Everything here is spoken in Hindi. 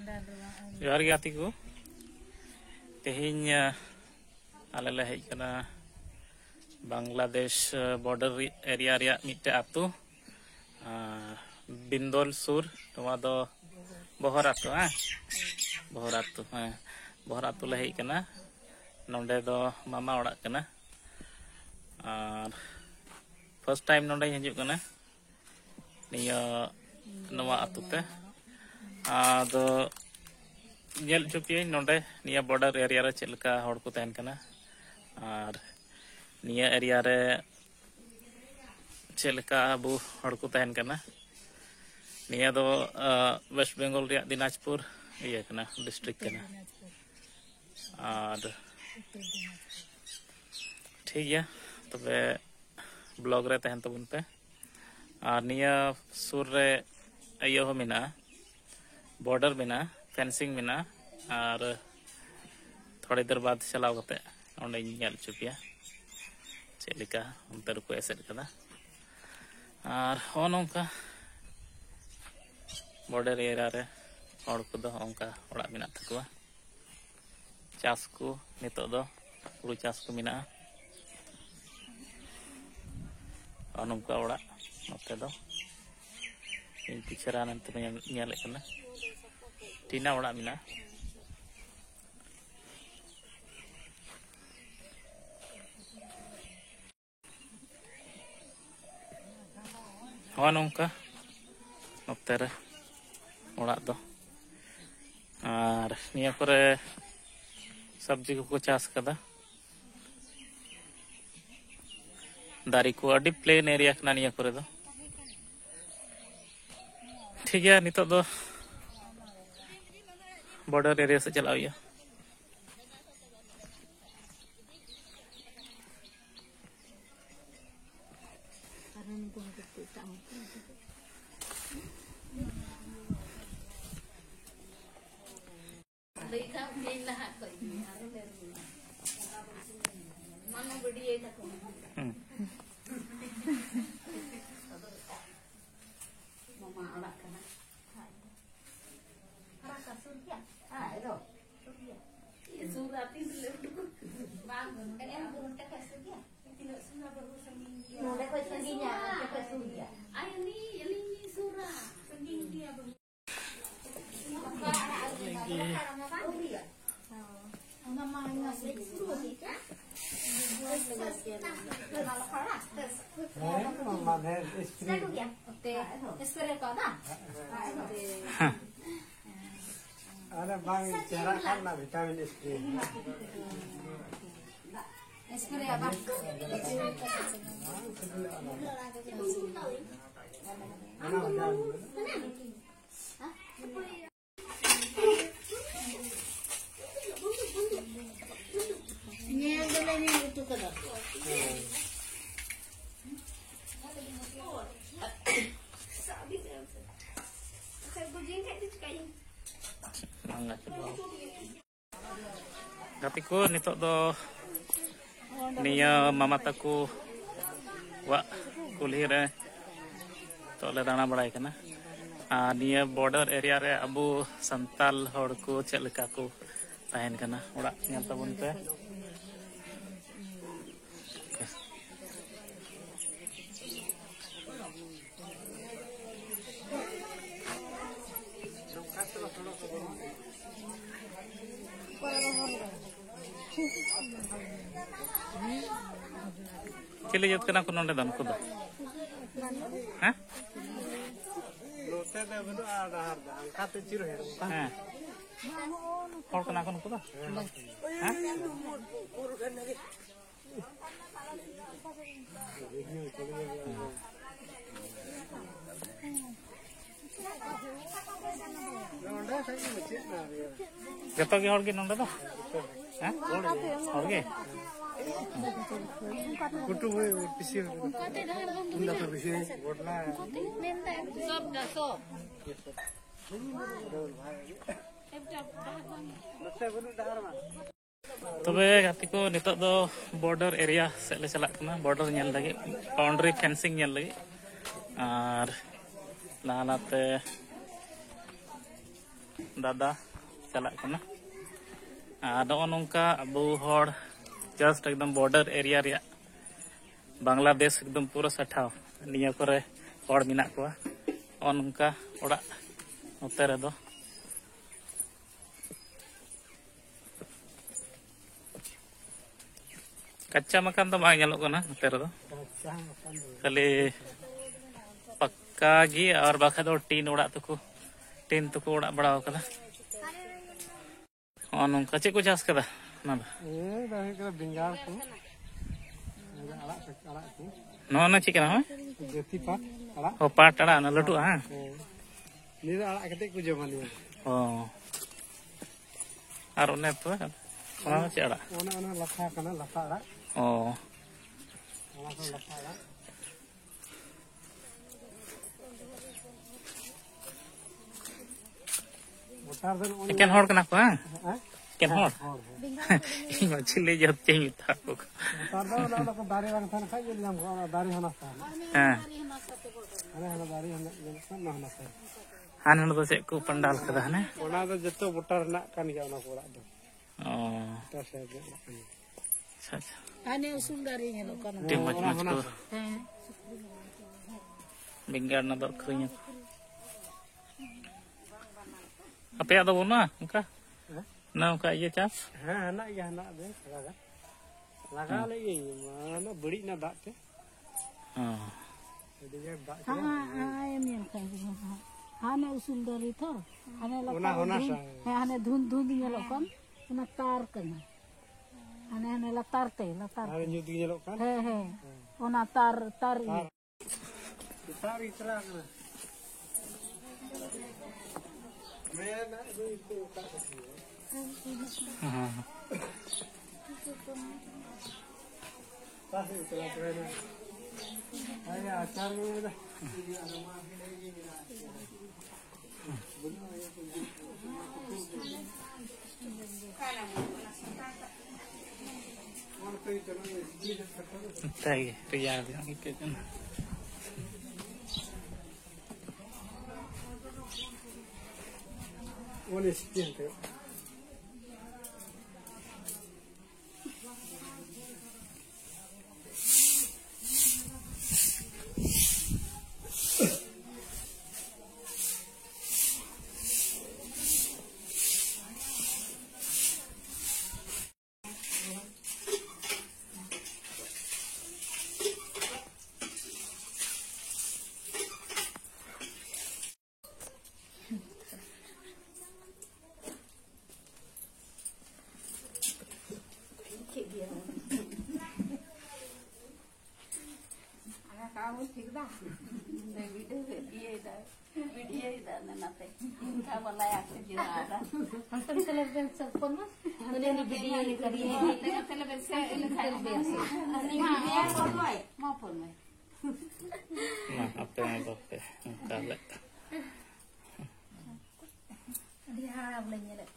जोहार गे गाती को तेहिं आले ले हेज कना बांग्लादेश बॉर्डर एरिया रिया मिट्टे आतु बिंदोल सुर नोवा दो बहर आतु बहर आतु ले हेज कना नोंडे दो मामा ओड़ाग कना और फर्स्ट टाइम नोंडे हिजुग कना निया नोवा आतु ते आदो नेल चुपिए नोंडे निया बॉर्डर एरिया रे चेलका हड़ को तहन कना और निया एरिया रे चेलका अबू हड़ को तहन कना निया दो वेस्ट बंगाल रिया दिनाजपुर इया कना डिस्ट्रिक्ट कना और ठीक है तबे ब्लॉग रे तहन तबुन पे और निया सुर रे अयो हो मिना बॉर्डर मिना फेंसिंग मिना और थोड़ी देर बाद चलाव कते ओंडे नेल चुपिया चेलिका अंतर को एसेट कदा और नोंका बॉर्डर एरिया रे हड़ को दो ओंका ओड़ा मिना तकुआ चास को नितो दो हुड़ू चास को मिना और नोंका ओड़ा नोते दो इन पिछरा नंत नेले कना टीना ओड़ा मिना नोंका नोते रे ओड़ा दो और निया करे सब्जी को चास कदा दारी को अडी प्लेन एरिया कना निया करे दो ठीक है नितो दो बॉर्डर एरिया से चलाओ या अरे बांग चेहरा करना विटामिन स्प्रे स्प्रे अब ये बोले नहीं तो कदा गाती को नितो दो निया मामा ताकू वा कुल्ही रे तो ले दाना बड़ाई कना निया बॉर्डर एरिया रे अबू संताल हड़ को चलका को तहन कना ओड़ा नेल तबुन पे केले जत कना को नोंडे दन को दो हैं लोटे दे बनो आधार दान खाते चिरो है हैं और कना को दो हैं जतो के हड़ के नोंडे दो हैं हड़ के कुटु हुए पिसी उन्दा तो पिसी बोडला सब दा सब तबे गाती को नितो दो बॉर्डर एरिया से ले चला कना बॉर्डर नेल लगे बाउंड्री फेंसिंग नेल लगे और लालाते दादा चला करना आदो नोंका अबू हर जस्ट एकदम बॉर्डर एरिया रे बांग्लादेश एकदम पूरा सठाव निया करे हर मिना को नोंका ओड़ा नोते रे दो कच्चा मकान तो बांग ñeलो कना नोते रे दो खाली पक्का गी और बाखा दो टीन ओड़ा तको टीन तको ओड़ा बड़ाव कदा नोंका चे को चास कदा ना बेंगाल को नो ना चिकना हो जति पाट अड़ा ओ पाट अड़ा ना लटू हां नी अड़ा कते को जमा लिया ओ और ओने तो ओना चे अड़ा ओना लखा कना लखा अड़ा ओ ओना को लखा अड़ा बोटार दन ओना केन हर कना को हां हां केन हर ᱤᱧ ᱢᱟᱪᱷᱤᱞᱮ ᱡᱟᱛ ᱪᱮᱧ ᱢᱮᱛᱟ ᱠᱚ बोटार दन ओना को दारे बांग थान खाय ᱧᱮᱞ ᱧᱟᱢ को दारे हना ता हां हना दारे हना ᱧᱮᱞ ᱠᱷᱟᱱ ना ता हान ᱦᱟᱱ ᱫᱚ ᱪᱮᱫ ᱠᱚ ᱯᱟᱱᱰᱟᱞ ᱠᱟᱫᱟ ᱦᱟᱱᱮ ओना दो जतो बोटार ना कान गया ओना को ओड़ा दो ओ तासे दे अच्छा अच्छा Ane usul dari ñelo kan. Team ᱢᱚᱡᱽ ᱢᱚᱡᱽ ᱠᱚ Heh. ᱵᱮᱸᱜᱟᱲ ᱱᱟ ᱫᱚ ᱟᱹᱠᱷᱨᱤᱧ ᱟᱯᱮᱭᱟᱜ ᱫᱚ ᱵᱟᱹᱱᱩᱜᱼᱟ ᱚᱱᱠᱟ ना उनका ये चास हां हना या हना दे लगा ले ये माना बड़ी ना दाग ते हां ये दाग हाँ em nhìn thấy hane usul dari thor hane ओना होना सा hane dhun dhun ñelo kan una tar kana hane latar te latar हां new the ñelo kan he he una tar tar सारी तरह ना मैं ना दो इसको काट सकती हूं हां तासे चला ट्रेन अरे आचार में ना ताई तैयार है के जन ओने स्किन पे kamu ठीक दा वीडियो दा नते इनका वाला आके दिया था हम तो सेलिब्रेट सब को ना उन्होंने वीडियो ने करी है सेलिब्रेट से हां फोन में मां फोन में ना अपने तो पे काले dia harap lainnya dah